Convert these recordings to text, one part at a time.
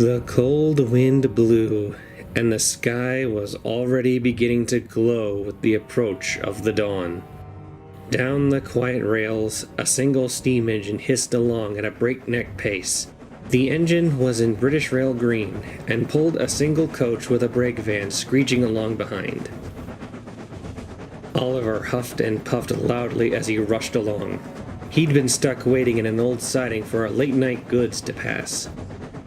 The cold wind blew, and the sky was already beginning to glow with the approach of the dawn. Down the quiet rails, a single steam engine hissed along at a breakneck pace. The engine was in British Rail green, and pulled a single coach with a brake van screeching along behind. Oliver huffed and puffed loudly as he rushed along. He'd been stuck waiting in an old siding for a late-night goods to pass.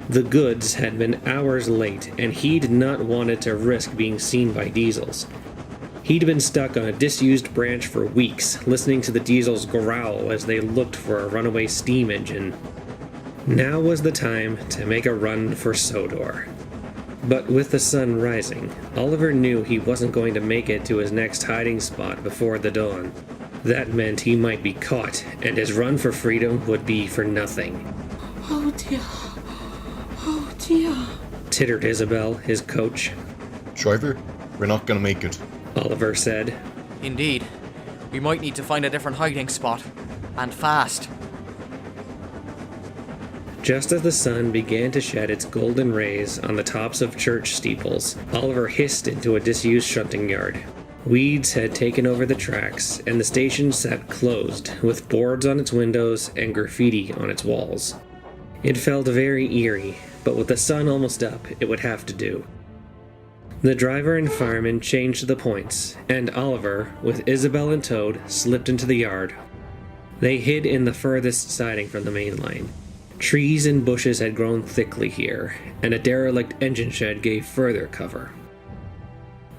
The goods had been hours late, and he'd not wanted to risk being seen by diesels. He'd been stuck on a disused branch for weeks, listening to the diesels growl as they looked for a runaway steam engine. Now was the time to make a run for Sodor. But with the sun rising, Oliver knew he wasn't going to make it to his next hiding spot before the dawn. That meant he might be caught, and his run for freedom would be for nothing. Oh dear. Oh dear. Tittered Isabel, his coach. Driver, we're not gonna make it, Oliver said. Indeed. We might need to find a different hiding spot. And fast. Just as the sun began to shed its golden rays on the tops of church steeples, Oliver hissed into a disused shunting yard. Weeds had taken over the tracks, and the station sat closed, with boards on its windows and graffiti on its walls. It felt very eerie, but with the sun almost up, it would have to do. The driver and fireman changed the points, and Oliver, with Isabel and Toad, slipped into the yard. They hid in the furthest siding from the main line. Trees and bushes had grown thickly here, and a derelict engine shed gave further cover.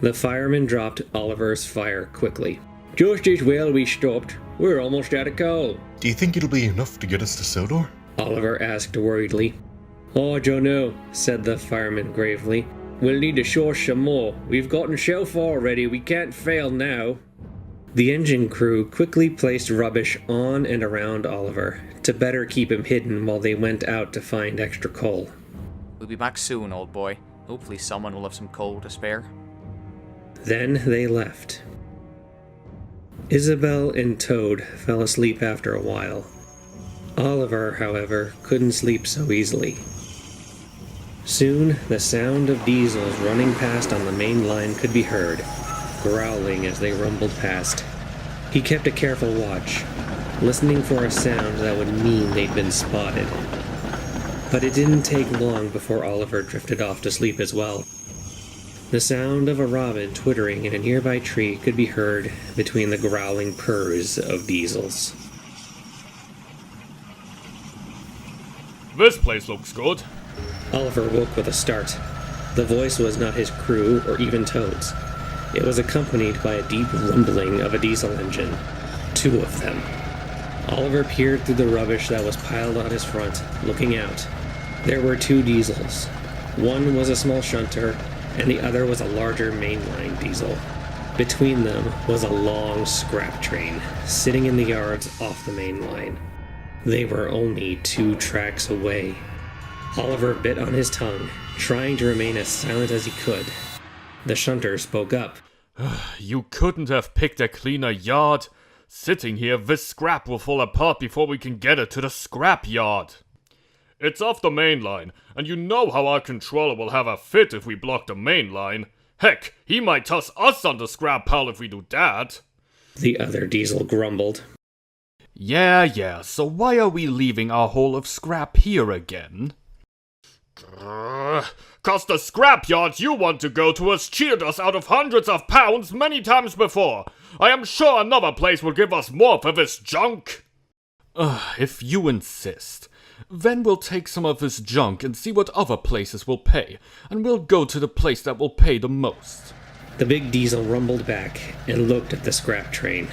The fireman dropped Oliver's fire quickly. "Just as well we stopped. We're almost out of coal." Do you think it'll be enough to get us to Sodor? Oliver asked worriedly. "I dunno," said the fireman gravely. "We'll need to source some more. We've gotten so far already, we can't fail now." The engine crew quickly placed rubbish on and around Oliver, to better keep him hidden while they went out to find extra coal. We'll be back soon, old boy. Hopefully someone will have some coal to spare. Then they left. Isabel and Toad fell asleep after a while. Oliver, however, couldn't sleep so easily. Soon, the sound of diesels running past on the main line could be heard, growling as they rumbled past. He kept a careful watch, listening for a sound that would mean they'd been spotted. But it didn't take long before Oliver drifted off to sleep as well. The sound of a robin twittering in a nearby tree could be heard between the growling purrs of diesels. This place looks good. Oliver woke with a start. The voice was not his crew or even Toad's. It was accompanied by a deep rumbling of a diesel engine. 2 of them. Oliver peered through the rubbish that was piled on his front, looking out. There were 2 diesels. One was a small shunter, and the other was a larger mainline diesel. Between them was a long scrap train, sitting in the yards off the main line. They were only 2 tracks away. Oliver bit on his tongue, trying to remain as silent as he could. The shunter spoke up. You couldn't have picked a cleaner yard. Sitting here, this scrap will fall apart before we can get it to the scrap yard. It's off the main line, and you know how our controller will have a fit if we block the main line. Heck, he might toss us on the scrap pile if we do that. The other diesel grumbled. Yeah, so why are we leaving our haul of scrap here again? 'Cause the scrap yards you want to go to has cheated us out of hundreds of pounds many times before. I am sure another place will give us more for this junk. If you insist. Then we'll take some of this junk and see what other places will pay, and we'll go to the place that will pay the most. The big diesel rumbled back and looked at the scrap train.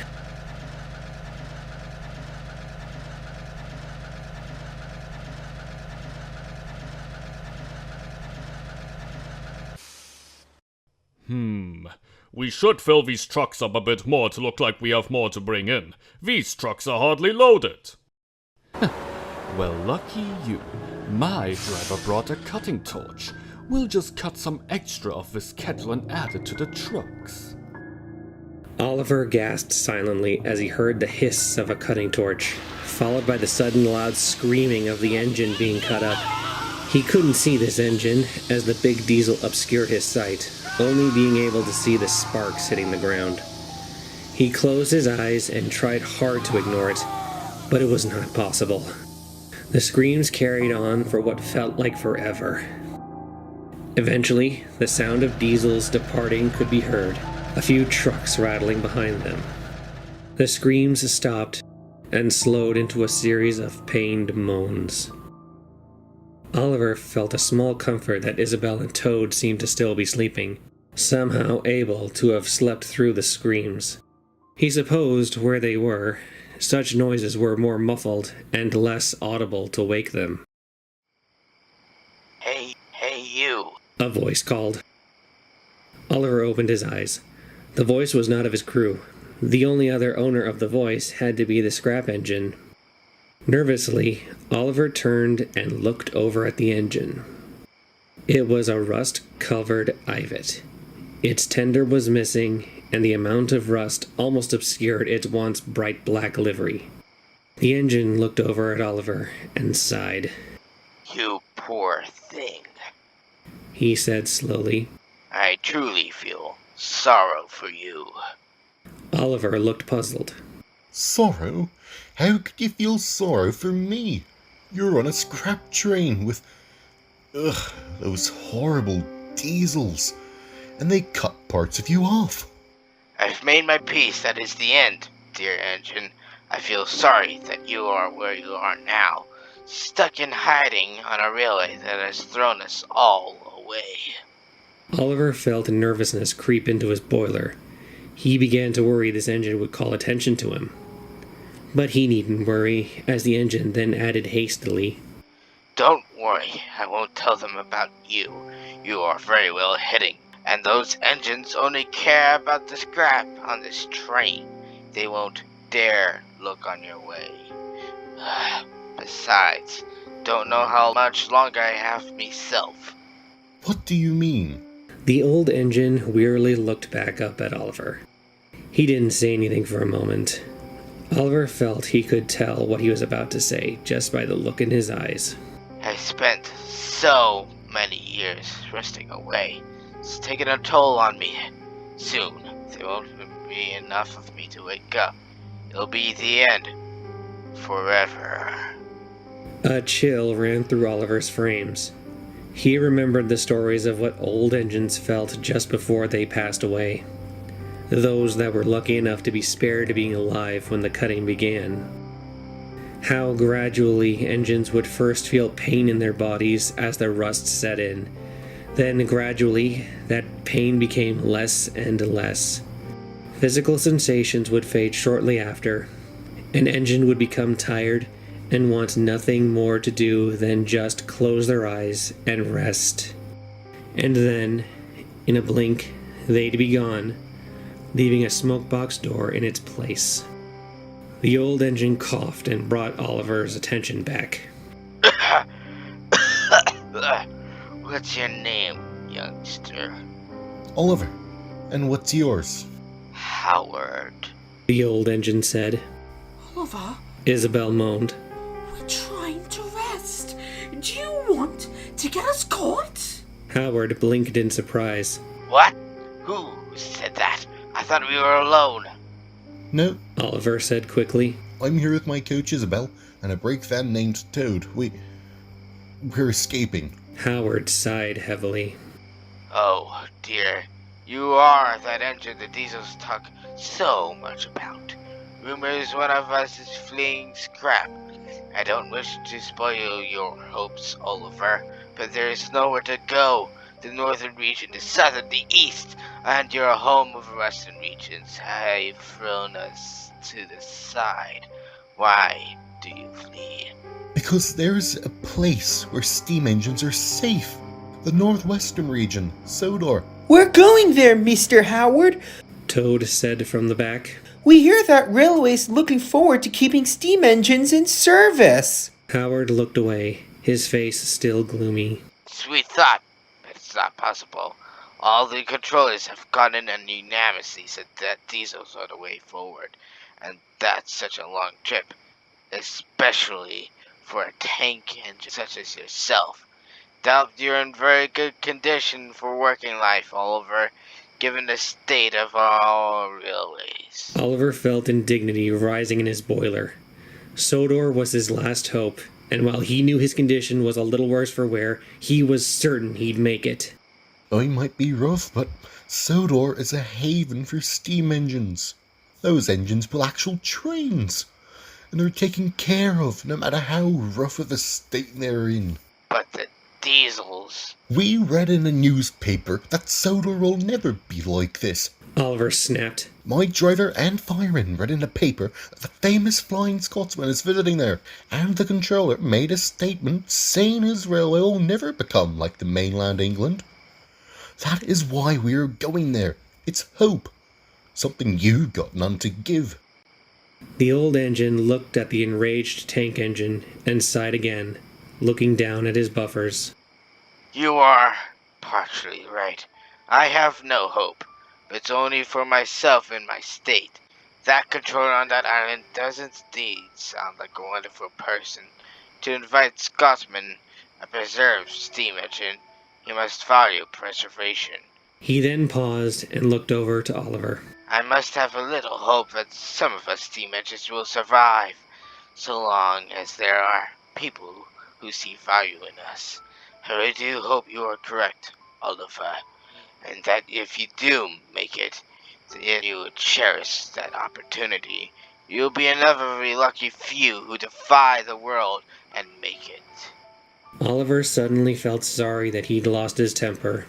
We should fill these trucks up a bit more to look like we have more to bring in. These trucks are hardly loaded. Well, lucky you. My driver brought a cutting torch. We'll just cut some extra of this kettle and add it to the trucks. Oliver gasped silently as he heard the hiss of a cutting torch, followed by the sudden loud screaming of the engine being cut up. He couldn't see this engine, as the big diesel obscured his sight, only being able to see the sparks hitting the ground. He closed his eyes and tried hard to ignore it, but it was not possible. The screams carried on for what felt like forever. Eventually, the sound of diesels departing could be heard, a few trucks rattling behind them. The screams stopped and slowed into a series of pained moans. Oliver felt a small comfort that Isabel and Toad seemed to still be sleeping, somehow able to have slept through the screams. He supposed where they were, such noises were more muffled and less audible to wake them. Hey, you. A voice called. Oliver opened his eyes. The voice was not of his crew. The only other owner of the voice had to be the scrap engine. Nervously, Oliver turned and looked over at the engine. It was a rust-covered Ivet. Its tender was missing, and the amount of rust almost obscured its once bright black livery. The engine looked over at Oliver and sighed. You poor thing. He said slowly. I truly feel sorrow for you. Oliver looked puzzled. Sorrow? How could you feel sorrow for me? You're on a scrap train with... those horrible diesels. And they cut parts of you off. I've made my peace. That is the end, dear engine. I feel sorry that you are where you are now, stuck in hiding on a railway that has thrown us all away. Oliver felt nervousness creep into his boiler. He began to worry this engine would call attention to him. But he needn't worry, as the engine then added hastily. Don't worry, I won't tell them about you. You are very well hidden, and those engines only care about the scrap on this train. They won't dare look on your way. Besides, don't know how much longer I have myself. What do you mean? The old engine wearily looked back up at Oliver. He didn't say anything for a moment. Oliver felt he could tell what he was about to say just by the look in his eyes. I spent so many years resting away. It's taken a toll on me. Soon, there won't be enough of me to wake up. It'll be the end. Forever. A chill ran through Oliver's frames. He remembered the stories of what old engines felt just before they passed away. Those that were lucky enough to be spared being alive when the cutting began. How gradually engines would first feel pain in their bodies as the rust set in. Then gradually, that pain became less and less. Physical sensations would fade shortly after. An engine would become tired and want nothing more to do than just close their eyes and rest. And then, in a blink, they'd be gone, leaving a smokebox door in its place. The old engine coughed and brought Oliver's attention back. What's your name, youngster? Oliver. And what's yours? Howard. The old engine said. Oliver, Isabel moaned. we're trying to rest. Do you want to get us caught? Howard blinked in surprise. What? Who said that? I thought we were alone. No, Oliver said quickly. I'm here with my coach Isabel and a brake fan named Toad. We're escaping. Howard sighed heavily. Oh, dear. You are that engine the diesels talk so much about. Rumors one of us is fleeing scrap. I don't wish to spoil your hopes, Oliver, but there is nowhere to go. The northern region, the south and the east, and your home of western regions have thrown us to the side. Why do you flee? Because there's a place where steam engines are safe. The northwestern region, Sodor. We're going there, Mr. Howard. Toad said from the back. We hear that railway's looking forward to keeping steam engines in service. Howard looked away, his face still gloomy. Sweet thought, but it's not possible. All the controllers have gone in and unanimously said that diesels are the way forward, and that's such a long trip, especially for a tank engine such as yourself. doubt you're in very good condition for working life, Oliver, given the state of our railways. Oliver felt indignity rising in his boiler. Sodor was his last hope, and while he knew his condition was a little worse for wear, he was certain he'd make it. I might be rough, but Sodor is a haven for steam engines. Those engines pull actual trains, and they're taken care of no matter how rough of a state they're in. But the diesels... We read in a newspaper that Sodor will never be like this. Oliver snapped. My driver and fireman read in the paper that the famous Flying Scotsman is visiting there, and the controller made a statement saying his railway will never become like the mainland England. That is why we're going there. It's hope. Something you've got none to give. The old engine looked at the enraged tank engine and sighed again, looking down at his buffers. You are partially right. I have no hope. It's only for myself and my state. That controller on that island doesn't indeed sound like a wonderful person. To invite Scotsmen, a preserved steam engine, you must value preservation. He then paused and looked over to Oliver. I must have a little hope that some of us steam engines will survive, so long as there are people who see value in us. I do hope you are correct, Oliver, and that if you do make it, then you would cherish that opportunity. You'll be another very lucky few who defy the world and make it. Oliver suddenly felt sorry that he'd lost his temper.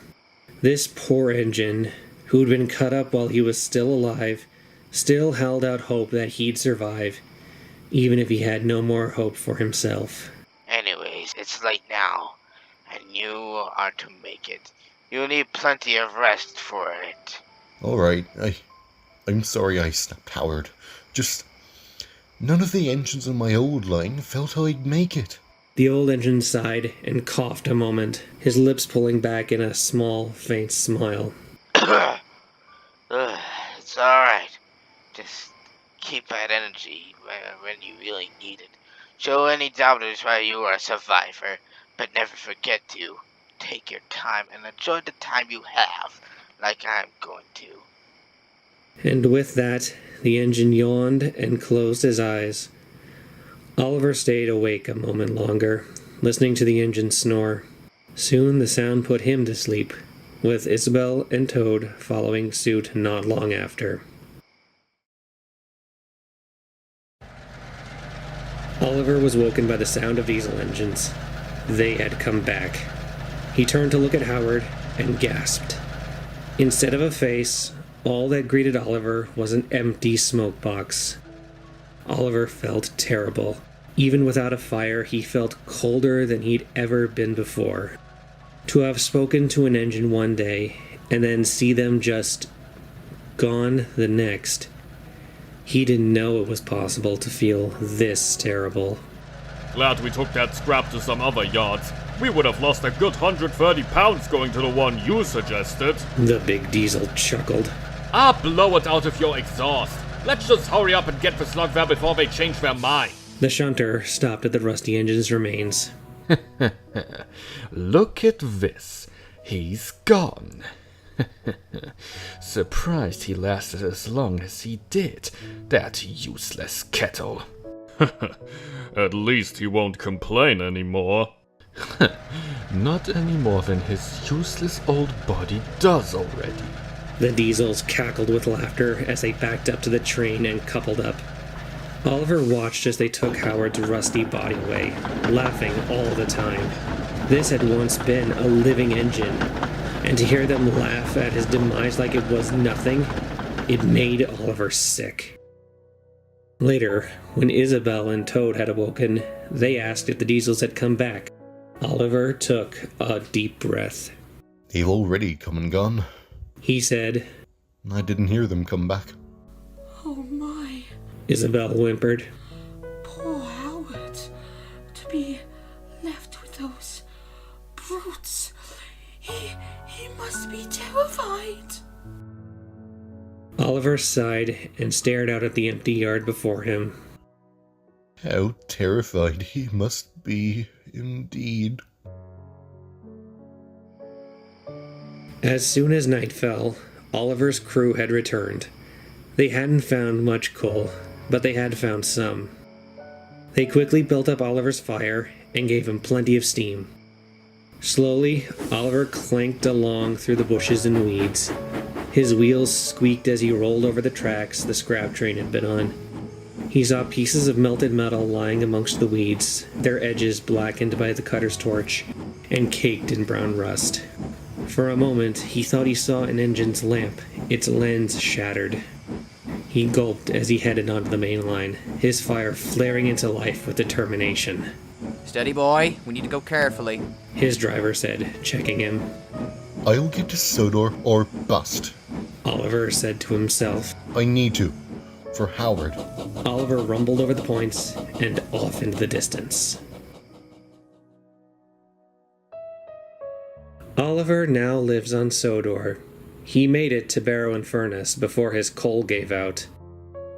This poor engine, who'd been cut up while he was still alive, still held out hope that he'd survive, even if he had no more hope for himself. Anyways, it's late now, and you are to make it. You'll need plenty of rest for it. Alright, I'm sorry I snapped Howard. Just, none of the engines on my old line felt I'd make it. The old engine sighed and coughed a moment, his lips pulling back in a small, faint smile. It's alright. Just keep that energy when you really need it. Show any doubters why you are a survivor, but never forget to take your time and enjoy the time you have, like I'm going to. And with that, the engine yawned and closed his eyes. Oliver stayed awake a moment longer, listening to the engine snore. Soon the sound put him to sleep, with Isabel and Toad following suit not long after. Oliver was woken by the sound of diesel engines. They had come back. He turned to look at Howard and gasped. Instead of a face, all that greeted Oliver was an empty smoke box. Oliver felt terrible. Even without a fire, he felt colder than he'd ever been before. To have spoken to an engine one day, and then see them just gone the next. He didn't know it was possible to feel this terrible. Glad we took that scrap to some other yards. We would have lost a good 130 pounds going to the one you suggested. The big diesel chuckled. Blow it out of your exhaust. Let's just hurry up and get this log there before they change their mind. The shunter stopped at the rusty engine's remains. Look at this. He's gone. Surprised he lasted as long as he did, that useless kettle. At least he won't complain anymore. Not any more than his useless old body does already. The diesels cackled with laughter as they backed up to the train and coupled up. Oliver watched as they took Howard's rusty body away, laughing all the time. This had once been a living engine, and to hear them laugh at his demise like it was nothing, it made Oliver sick. Later, when Isabel and Toad had awoken, they asked if the diesels had come back. Oliver took a deep breath. They've already come and gone. He said, I didn't hear them come back. Oh my, Isabel whimpered. poor Howard. To be left with those brutes. He must be terrified. Oliver sighed and stared out at the empty yard before him. How terrified he must be, indeed. As soon as night fell, Oliver's crew had returned. They hadn't found much coal, but they had found some. They quickly built up Oliver's fire and gave him plenty of steam. Slowly, Oliver clanked along through the bushes and weeds. His wheels squeaked as he rolled over the tracks the scrap train had been on. He saw pieces of melted metal lying amongst the weeds, their edges blackened by the cutter's torch and caked in brown rust. For a moment, he thought he saw an engine's lamp, its lens shattered. He gulped as he headed onto the main line, his fire flaring into life with determination. Steady, boy. We need to go carefully. His driver said, checking him. I'll get to Sodor or bust. Oliver said to himself. I need to. For Howard. Oliver rumbled over the points and off into the distance. Oliver now lives on Sodor. He made it to Barrow and Furnace before his coal gave out.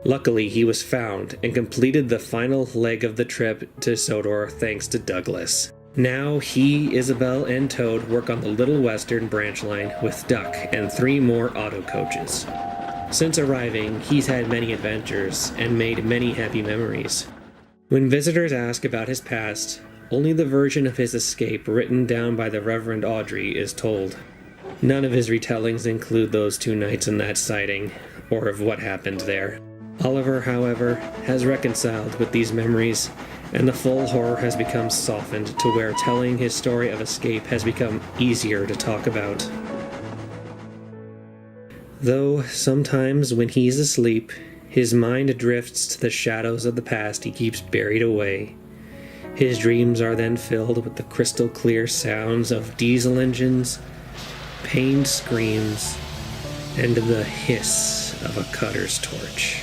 Luckily, he was found and completed the final leg of the trip to Sodor thanks to Douglas. Now he, Isabel, and Toad work on the Little Western branch line with Duck and 3 more auto coaches. Since arriving, he's had many adventures and made many happy memories. When visitors ask about his past, only the version of his escape written down by the Reverend Audrey is told. None of his retellings include those 2 nights in that sighting, or of what happened there. Oliver, however, has reconciled with these memories, and the full horror has become softened to where telling his story of escape has become easier to talk about. Though sometimes when he's asleep, his mind drifts to the shadows of the past he keeps buried away. His dreams are then filled with the crystal clear sounds of diesel engines, pained screams, and the hiss of a cutter's torch.